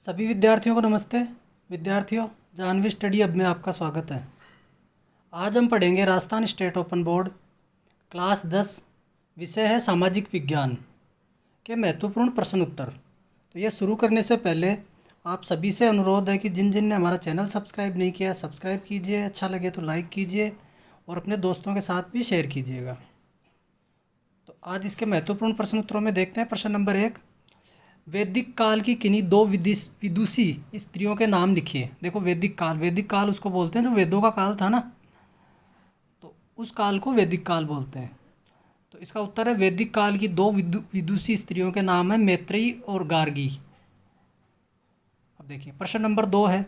सभी विद्यार्थियों को नमस्ते। विद्यार्थियों, जानवी स्टडी हब में आपका स्वागत है। आज हम पढ़ेंगे Rajasthan state open board class 10, विषय है सामाजिक विज्ञान के महत्वपूर्ण प्रश्न उत्तर। तो ये शुरू करने से पहले आप सभी से अनुरोध है कि जिन जिन ने हमारा चैनल सब्सक्राइब नहीं किया सब्सक्राइब कीजिए, अच्छा लगे तो लाइक कीजिए और अपने दोस्तों के साथ भी शेयर कीजिएगा। तो आज इसके महत्वपूर्ण प्रश्न उत्तरों में देखते हैं। प्रश्न नंबर 1, वैदिक काल की किन्हीं दो विदुषी स्त्रियों के नाम लिखिए। देखो, वैदिक काल उसको बोलते हैं जो वेदों का काल था ना, तो उस काल को वैदिक काल बोलते हैं। तो इसका उत्तर है वैदिक काल की दो विदुषी स्त्रियों के नाम है मैत्रेयी और गार्गी। अब देखिए, प्रश्न नंबर 2 है,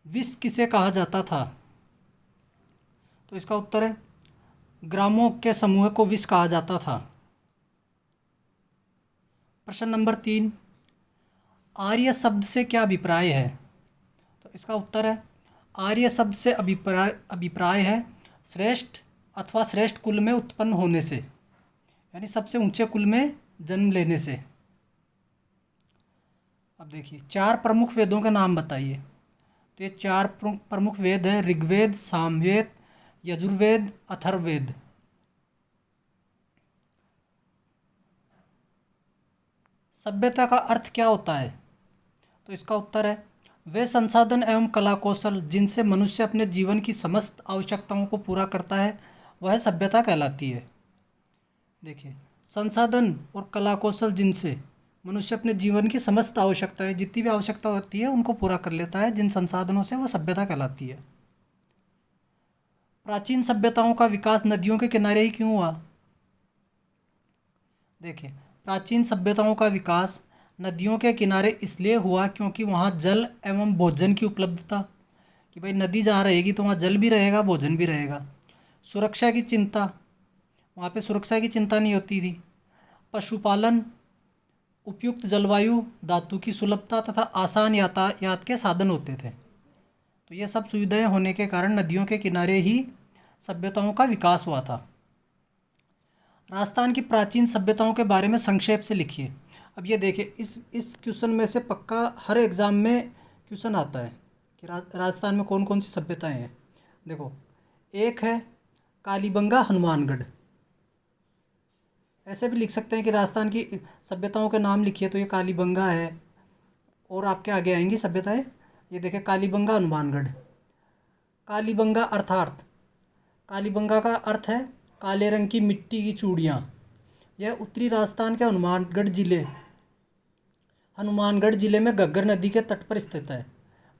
विष किसे कहा जाता था? तो इसका उत्तर है ग्रामों के समूह को विष कहा जाता था। प्रश्न नंबर 3, आर्य शब्द से क्या अभिप्राय है? तो इसका उत्तर है आर्य शब्द से अभिप्राय है श्रेष्ठ अथवा श्रेष्ठ कुल में उत्पन्न होने से, यानी सबसे ऊंचे कुल में जन्म लेने से। अब देखिए, 4 प्रमुख वेदों के नाम बताइए। तो ये 4 प्रमुख वेद हैं ऋग्वेद, सामवेद, यजुर्वेद, अथर्ववेद। सभ्यता का अर्थ क्या होता है? तो इसका उत्तर है वे संसाधन एवं कला कौशल जिनसे मनुष्य अपने जीवन की समस्त आवश्यकताओं को पूरा करता है, वह सभ्यता कहलाती है। देखिए, संसाधन और कला कौशल जिनसे मनुष्य अपने जीवन की समस्त आवश्यकताएं, जितनी भी आवश्यकता होती है उनको पूरा कर लेता है, जिन संसाधनों से, वो सभ्यता कहलाती है। प्राचीन सभ्यताओं का विकास नदियों के किनारे ही क्यों हुआ? देखिए, प्राचीन सभ्यताओं का विकास नदियों के किनारे इसलिए हुआ क्योंकि वहाँ जल एवं भोजन की उपलब्धता, कि भाई नदी जहाँ रहेगी तो वहाँ जल भी रहेगा, भोजन भी रहेगा। सुरक्षा की चिंता, वहाँ पे सुरक्षा की चिंता नहीं होती थी। पशुपालन, उपयुक्त जलवायु, धातु की सुलभता तथा आसान यातायात के साधन होते थे। तो ये सब सुविधाएं होने के कारण नदियों के किनारे ही सभ्यताओं का विकास हुआ था। राजस्थान की प्राचीन सभ्यताओं के बारे में संक्षेप से लिखिए। अब ये देखिए, इस क्वेश्चन में से पक्का हर एग्ज़ाम में क्वेश्चन आता है कि राजस्थान में कौन कौन सी सभ्यताएं हैं। देखो, एक है कालीबंगा हनुमानगढ़। ऐसे भी लिख सकते हैं कि राजस्थान की सभ्यताओं के नाम लिखिए, तो ये कालीबंगा है और आपके आगे आएंगी सभ्यताएं। ये देखिए, कालीबंगा हनुमानगढ़। कालीबंगा अर्थात, कालीबंगा का अर्थ है काले रंग की मिट्टी की चूड़ियाँ। यह उत्तरी राजस्थान के हनुमानगढ़ जिले में घग्गर नदी के तट पर स्थित है।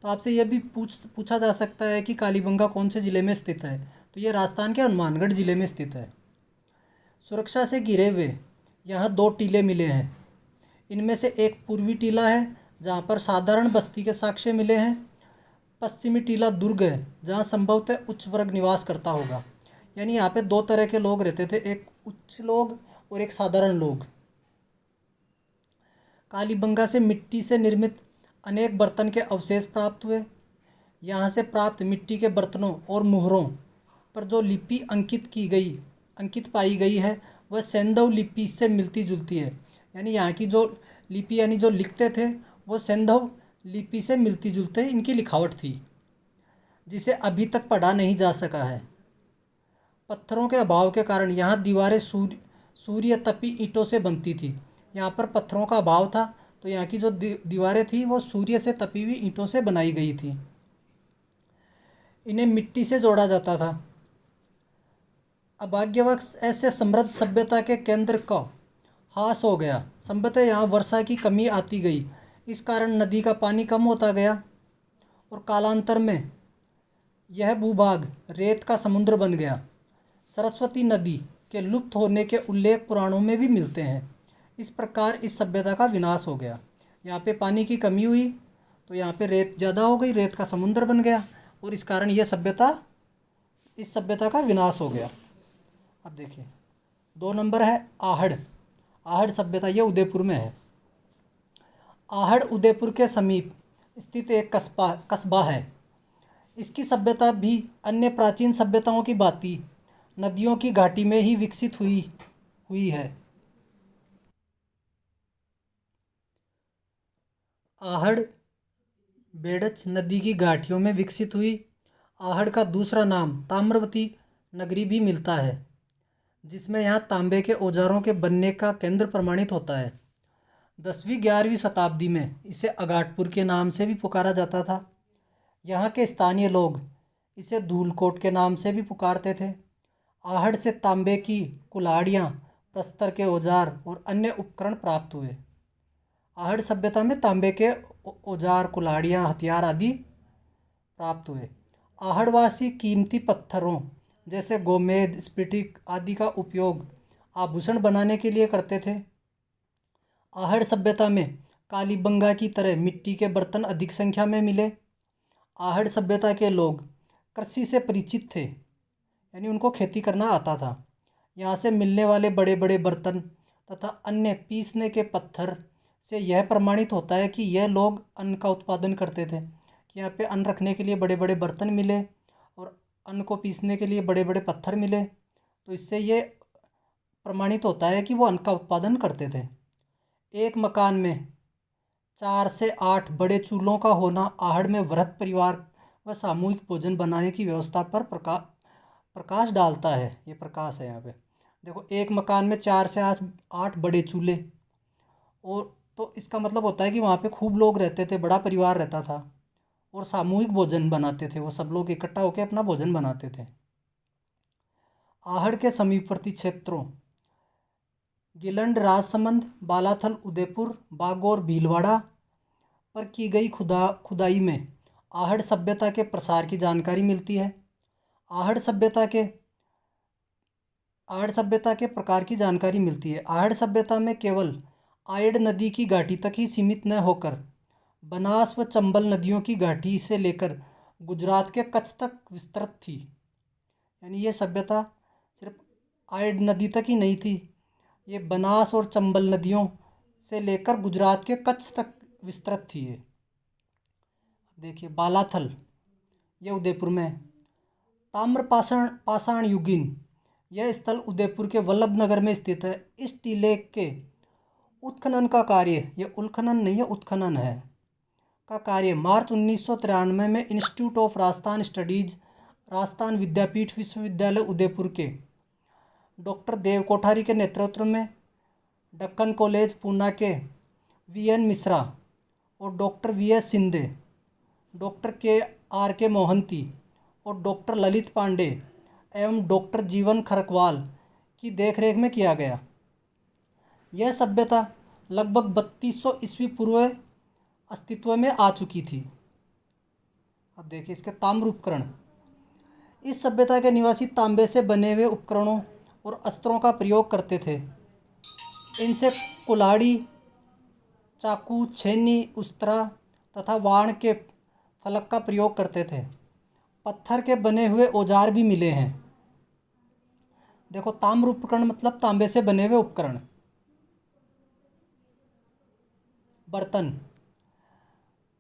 तो आपसे यह भी पूछा जा सकता है कि कालीबंगा कौन से ज़िले में स्थित है? तो ये राजस्थान के हनुमानगढ़ जिले में स्थित है। सुरक्षा से घिरे हुए यहाँ 2 टीले मिले हैं। इनमें से एक पूर्वी टीला है जहाँ पर साधारण बस्ती के साक्ष्य मिले हैं। पश्चिमी टीला दुर्ग है जहाँ संभवतः उच्च वर्ग निवास करता होगा। यानी यहाँ पे 2 तरह के लोग रहते थे, एक उच्च लोग और एक साधारण लोग। कालीबंगा से मिट्टी से निर्मित अनेक बर्तन के अवशेष प्राप्त हुए। यहाँ से प्राप्त मिट्टी के बर्तनों और मुहरों पर जो लिपि अंकित पाई गई है, वह सैंधव लिपि से मिलती जुलती है। यानी यहाँ की जो लिपि, यानी जो लिखते थे, वो सैंधव लिपि से मिलती जुलती इनकी लिखावट थी, जिसे अभी तक पढ़ा नहीं जा सका है। पत्थरों के अभाव के कारण यहाँ दीवारें सूर्य तपी ईंटों से बनती थी। यहाँ पर पत्थरों का अभाव था, तो यहाँ की जो दीवारें थी वो सूर्य से तपी हुई ईंटों से बनाई गई थी। इन्हें मिट्टी से जोड़ा जाता था। अभाग्यवश ऐसे समृद्ध सभ्यता के केंद्र का ह्रास हो गया। संभवतः यहाँ वर्षा की कमी आती गई, इस कारण नदी का पानी कम होता गया और कालांतर में यह भूभाग रेत का समुद्र बन गया। सरस्वती नदी के लुप्त होने के उल्लेख पुराणों में भी मिलते हैं। इस प्रकार इस सभ्यता का विनाश हो गया। यहाँ पे पानी की कमी हुई तो यहाँ पे रेत ज़्यादा हो गई, रेत का समुद्र बन गया और इस कारण इस सभ्यता का विनाश हो गया। अब देखिए, 2 नंबर है आहड़ सभ्यता। ये उदयपुर में है। आहड़ उदयपुर के समीप स्थित एक कस्बा है। इसकी सभ्यता भी अन्य प्राचीन सभ्यताओं की भांति नदियों की घाटी में ही विकसित हुई है। आहड़ बेडच नदी की घाटियों में विकसित हुई। आहड़ का दूसरा नाम ताम्रवती नगरी भी मिलता है, जिसमें यहाँ तांबे के औजारों के बनने का केंद्र प्रमाणित होता है। 10वीं-11वीं शताब्दी में इसे अगाटपुर के नाम से भी पुकारा जाता था। यहाँ के स्थानीय लोग इसे धूलकोट के नाम से भी पुकारते थे। आहड़ से तांबे की कुल्हाड़ियाँ, प्रस्तर के औजार और अन्य उपकरण प्राप्त हुए। आहड़ सभ्यता में तांबे के औजार, कुल्हाड़ियाँ, हथियार आदि प्राप्त हुए। आहड़वासी कीमती पत्थरों जैसे गोमेद, स्फटिक आदि का उपयोग आभूषण बनाने के लिए करते थे। आहड़ सभ्यता में कालीबंगा की तरह मिट्टी के बर्तन अधिक संख्या में मिले। आहड़ सभ्यता के लोग कृषि से परिचित थे, यानी उनको खेती करना आता था। यहाँ से मिलने वाले बड़े बड़े बर्तन तथा अन्य पीसने के पत्थर से यह प्रमाणित होता है कि यह लोग अन्न का उत्पादन करते थे, कि यहाँ पे अन्न रखने के लिए बड़े बड़े बर्तन मिले और अन्न को पीसने के लिए बड़े बड़े पत्थर मिले। तो इससे ये प्रमाणित होता है कि वो अन्न का उत्पादन करते थे। एक मकान में 4 से 8 बड़े चूल्हों का होना आहड़ में वृहत परिवार व सामूहिक भोजन बनाने की व्यवस्था पर प्रकाश डालता है। ये प्रकाश है यहाँ पे देखो, एक मकान में 4 से 8 बड़े चूल्हे, और तो इसका मतलब होता है कि वहाँ पे खूब लोग रहते थे, बड़ा परिवार रहता था और सामूहिक भोजन बनाते थे। वो सब लोग इकट्ठा होकर अपना भोजन बनाते थे। आहड़ के समीपवर्ती क्षेत्रों गिलंड, राजसमंद, बालाथल, उदयपुर, बागौर, भीलवाड़ा पर की गई खुदाई में आहड़ सभ्यता के प्रसार की जानकारी मिलती है। आहड़ सभ्यता के प्रकार की जानकारी मिलती है। आहड़ सभ्यता में केवल आयड़ नदी की घाटी तक ही सीमित न होकर बनास व चंबल नदियों की घाटी से लेकर गुजरात के कच्छ तक विस्तृत थी। यानी ये सभ्यता सिर्फ आयड़ नदी तक ही नहीं थी, ये बनास और चंबल नदियों से लेकर गुजरात के कच्छ तक विस्तृत थी। ये देखिए बालाथल, ये उदयपुर में। ताम्र पाषाण युगीन, यह स्थल उदयपुर के वल्लभ नगर में स्थित है। इस टीले के उत्खनन का कार्य, ये उत्खनन नहीं है उत्खनन है, का कार्य मार्च 1993 में institute of Rajasthan studies, Rajasthan Vidyapeeth Vishwavidyalaya Udaipur के डॉक्टर देव कोठारी के नेतृत्व में, दक्कन कॉलेज पूना के VN मिश्रा और doctor VS Shinde, doctor KRK Mohanty और डॉक्टर ललित पांडे एवं डॉक्टर जीवन खरकवाल की देखरेख में किया गया। यह सभ्यता लगभग 3200 ईस्वी पूर्व अस्तित्व में आ चुकी थी। अब देखिए इसके ताम्र उपकरण। इस सभ्यता के निवासी तांबे से बने हुए उपकरणों और अस्त्रों का प्रयोग करते थे। इनसे कुल्हाड़ी, चाकू, छेनी, उस्तरा तथा वाण के फलक का प्रयोग करते थे। पत्थर के बने हुए औजार भी मिले हैं। देखो ताम्र उपकरण मतलब तांबे से बने हुए उपकरण। बर्तन,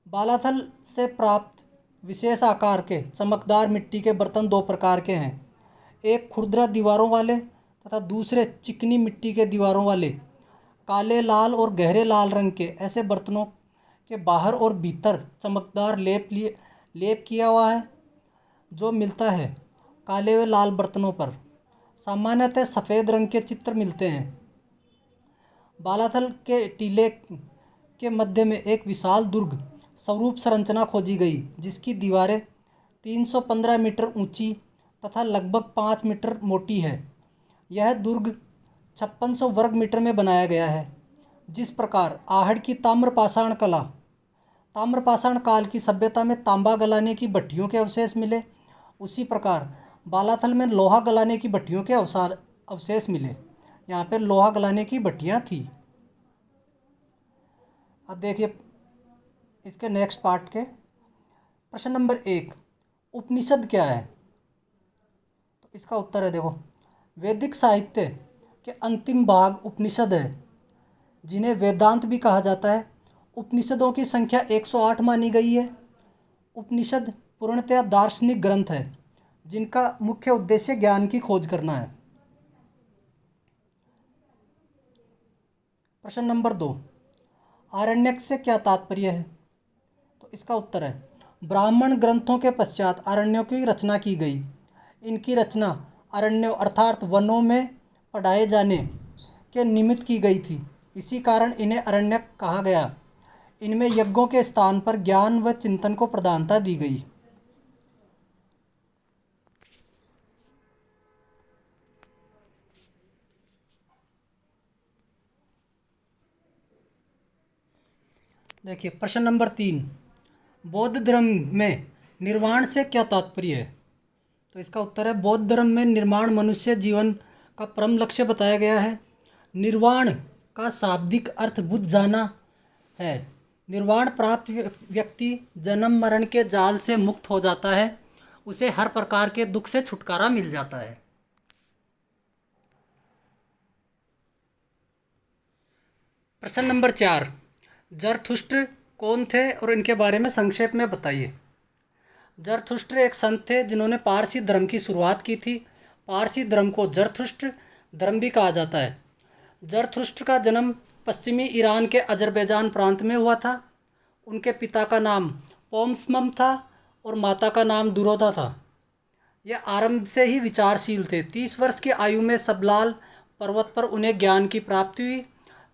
बालाथल से प्राप्त विशेष आकार के चमकदार मिट्टी के बर्तन दो प्रकार के हैं। एक खुरदरा दीवारों वाले तथा दूसरे चिकनी मिट्टी के दीवारों वाले। काले, लाल और गहरे लाल रंग के ऐसे बर्तनों के बाहर और भीतर चमकदार लेप किया हुआ है, जो मिलता है काले व लाल बर्तनों पर। सामान्यतः सफ़ेद रंग के चित्र मिलते हैं। बालाथल के टीले के मध्य में एक विशाल दुर्ग स्वरूप संरचना खोजी गई, जिसकी दीवारें 315 मीटर ऊंची तथा लगभग 5 मीटर मोटी है। यह दुर्ग 5600 वर्ग मीटर में बनाया गया है। जिस प्रकार आहड़ की ताम्रपाषाण काल की सभ्यता में तांबा गलाने की भट्टियों के अवशेष मिले, उसी प्रकार बालाथल में लोहा गलाने की भट्टियों के अवशेष मिले। यहाँ पर लोहा गलाने की भट्टियाँ थी। अब देखिए इसके नेक्स्ट पार्ट के प्रश्न नंबर 1, उपनिषद क्या है? तो इसका उत्तर है देखो, वैदिक साहित्य के अंतिम भाग उपनिषद है, जिन्हें वेदांत भी कहा जाता है। उपनिषदों की संख्या 108 मानी गई है। उपनिषद पूर्णतया दार्शनिक ग्रंथ है, जिनका मुख्य उद्देश्य ज्ञान की खोज करना है। प्रश्न नंबर 2, आरण्यक से क्या तात्पर्य है? तो इसका उत्तर है ब्राह्मण ग्रंथों के पश्चात अरण्यों की रचना की गई। इनकी रचना अरण्यों अर्थात वनों में पढ़ाए जाने के निमित्त की गई थी। इसी कारण इन्हें अरण्यक कहा गया। इनमें यज्ञों के स्थान पर ज्ञान व चिंतन को प्रधानता दी गई। देखिए प्रश्न नंबर 3, बौद्ध धर्म में निर्वाण से क्या तात्पर्य है? तो इसका उत्तर है बौद्ध धर्म में निर्वाण मनुष्य जीवन का परम लक्ष्य बताया गया है। निर्वाण का शाब्दिक अर्थ बुझ जाना है। निर्वाण प्राप्त व्यक्ति जन्म मरण के जाल से मुक्त हो जाता है। उसे हर प्रकार के दुख से छुटकारा मिल जाता है। प्रश्न नंबर 4, जरथुष्ट्र कौन थे और इनके बारे में संक्षेप में बताइए। जरथुष्ट्र एक संत थे जिन्होंने पारसी धर्म की शुरुआत की थी। पारसी धर्म को जरथुष्ट्र धर्म भी कहा जाता है। जरथुष्ट्र का जन्म पश्चिमी ईरान के अजरबैजान प्रांत में हुआ था। उनके पिता का नाम पोम्समम था और माता का नाम दुरोधा था। यह आरंभ से ही विचारशील थे। 30 वर्ष की आयु में सबलाल पर्वत पर उन्हें ज्ञान की प्राप्ति हुई।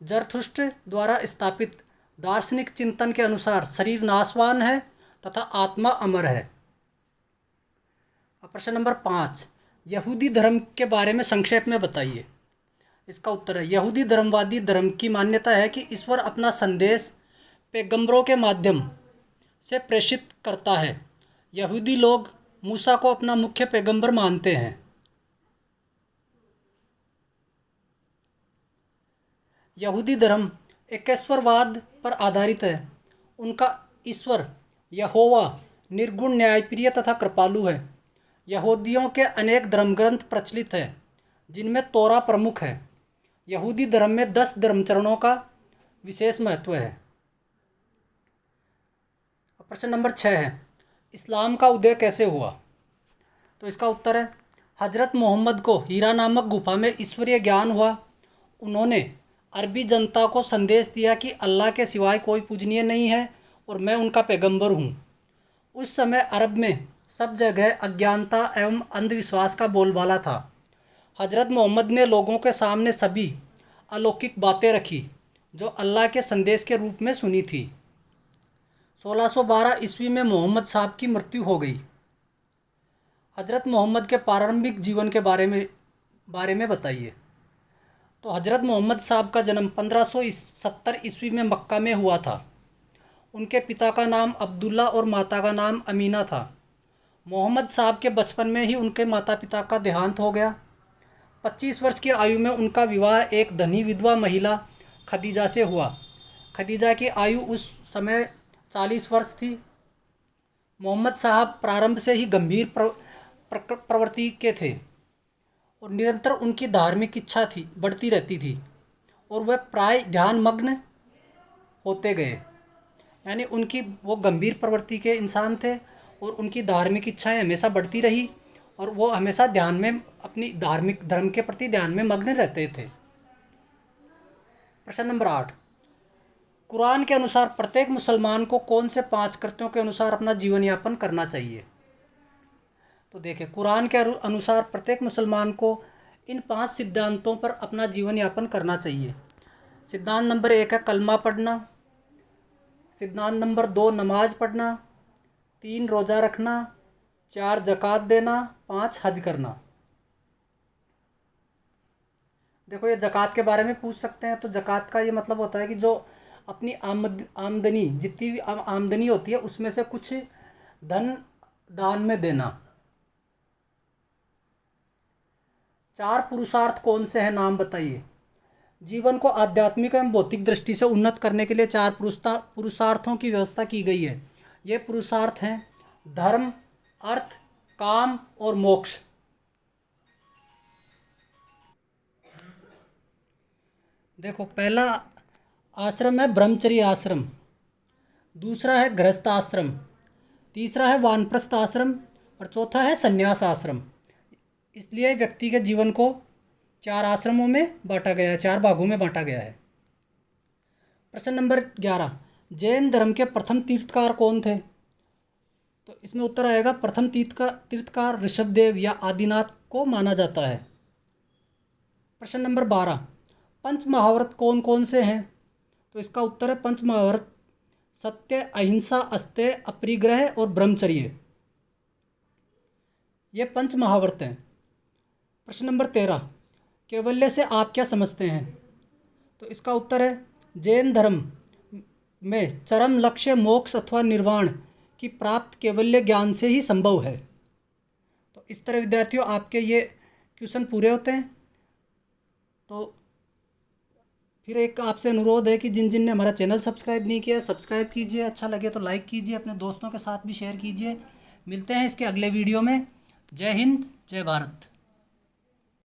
जरथुष्ट्र द्वारा स्थापित दार्शनिक चिंतन के अनुसार शरीर नाशवान है तथा आत्मा अमर है। प्रश्न नंबर 5, यहूदी धर्म के बारे में संक्षेप में बताइए। इसका उत्तर है यहूदी धर्मवादी धर्म की मान्यता है कि ईश्वर अपना संदेश पैगंबरों के माध्यम से प्रेषित करता है। यहूदी लोग मूसा को अपना मुख्य पैगंबर मानते हैं। यहूदी धर्म एकेश्वरवाद पर आधारित है। उनका ईश्वर यहोवा निर्गुण न्यायप्रिय तथा कृपालु है। यहूदियों के अनेक धर्मग्रंथ प्रचलित हैं जिनमें तोरा प्रमुख है। यहूदी धर्म में 10 धर्मचरणों का विशेष महत्व है। प्रश्न नंबर 6 है इस्लाम का उदय कैसे हुआ? तो इसका उत्तर है हजरत मोहम्मद को हीरा नामक गुफा में ईश्वरीय ज्ञान हुआ। उन्होंने अरबी जनता को संदेश दिया कि अल्लाह के सिवाय कोई पूजनीय नहीं है और मैं उनका पैगंबर हूँ। उस समय अरब में सब जगह अज्ञानता एवं अंधविश्वास का बोलबाला था। हजरत मोहम्मद ने लोगों के सामने सभी अलौकिक बातें रखी जो अल्लाह के संदेश के रूप में सुनी थी। 1612 ईस्वी में मोहम्मद साहब की मृत्यु हो गई। हजरत मोहम्मद के प्रारंभिक जीवन के बारे में बताइए। तो हजरत मोहम्मद साहब का जन्म 1570 ईस्वी में मक्का में हुआ था। उनके पिता का नाम अब्दुल्ला और माता का नाम अमीना था। मोहम्मद साहब के बचपन में ही उनके माता पिता का देहांत हो गया। 25 वर्ष की आयु में उनका विवाह एक धनी विधवा महिला खदीजा से हुआ। खदीजा की आयु उस समय 40 वर्ष थी। मोहम्मद साहब प्रारंभ से ही गंभीर प्रवृत्ति के थे और निरंतर उनकी धार्मिक इच्छा थी बढ़ती रहती थी और वह प्राय ध्यानमग्न होते गए। यानी उनकी वो गंभीर प्रवृत्ति के इंसान थे और उनकी धार्मिक इच्छाएं हमेशा बढ़ती रही और वो हमेशा ध्यान में अपनी धार्मिक धर्म के प्रति ध्यान में मग्न रहते थे। प्रश्न नंबर 8, कुरान के अनुसार प्रत्येक मुसलमान को कौन से 5 कृत्यों के अनुसार अपना जीवन यापन करना चाहिए? तो देखिए कुरान के अनुसार प्रत्येक मुसलमान को इन 5 सिद्धांतों पर अपना जीवन यापन करना चाहिए। सिद्धांत नंबर 1 है कलमा पढ़ना। सिद्धांत नंबर 2 नमाज पढ़ना। 3 रोज़ा रखना। 4 ज़कात देना। 5 हज करना। देखो ये ज़कात के बारे में पूछ सकते हैं। तो ज़कात का ये मतलब होता है कि जो अपनी आमदनी जितनी भी आमदनी होती है उसमें से कुछ धन दान में देना। 4 पुरुषार्थ कौन से हैं नाम बताइए। जीवन को आध्यात्मिक एवं भौतिक दृष्टि से उन्नत करने के लिए 4 पुरुषार्थों की व्यवस्था की गई है। ये पुरुषार्थ हैं धर्म, अर्थ, काम और मोक्ष। देखो पहला आश्रम है ब्रह्मचर्य आश्रम, दूसरा है गृहस्थ आश्रम, तीसरा है वानप्रस्थ आश्रम और चौथा है संन्यास आश्रम। इसलिए व्यक्ति के जीवन को 4 आश्रमों में बांटा गया है, 4 भागों में बांटा गया है। प्रश्न नंबर 11, जैन धर्म के प्रथम तीर्थकार कौन थे? तो इसमें उत्तर आएगा प्रथम तीर्थकार ऋषभदेव या आदिनाथ को माना जाता है। प्रश्न नंबर 12, पंच महाव्रत कौन कौन से हैं? तो इसका उत्तर है पंच महाव्रत सत्य, अहिंसा, अस्तेय, अपरिग्रह और ब्रह्मचर्य। ये पंच महाव्रत हैं। प्रश्न नंबर 13, कैवल्य से आप क्या समझते हैं? तो इसका उत्तर है जैन धर्म में चरम लक्ष्य मोक्ष अथवा निर्वाण की प्राप्त कैवल्य ज्ञान से ही संभव है। तो इस तरह विद्यार्थियों आपके ये क्वेश्चन पूरे होते हैं। तो फिर एक आपसे अनुरोध है कि जिन जिन ने हमारा चैनल सब्सक्राइब नहीं किया सब्सक्राइब कीजिए, अच्छा लगे तो लाइक कीजिए, अपने दोस्तों के साथ भी शेयर कीजिए। मिलते हैं इसके अगले वीडियो में। जय हिंद, जय भारत।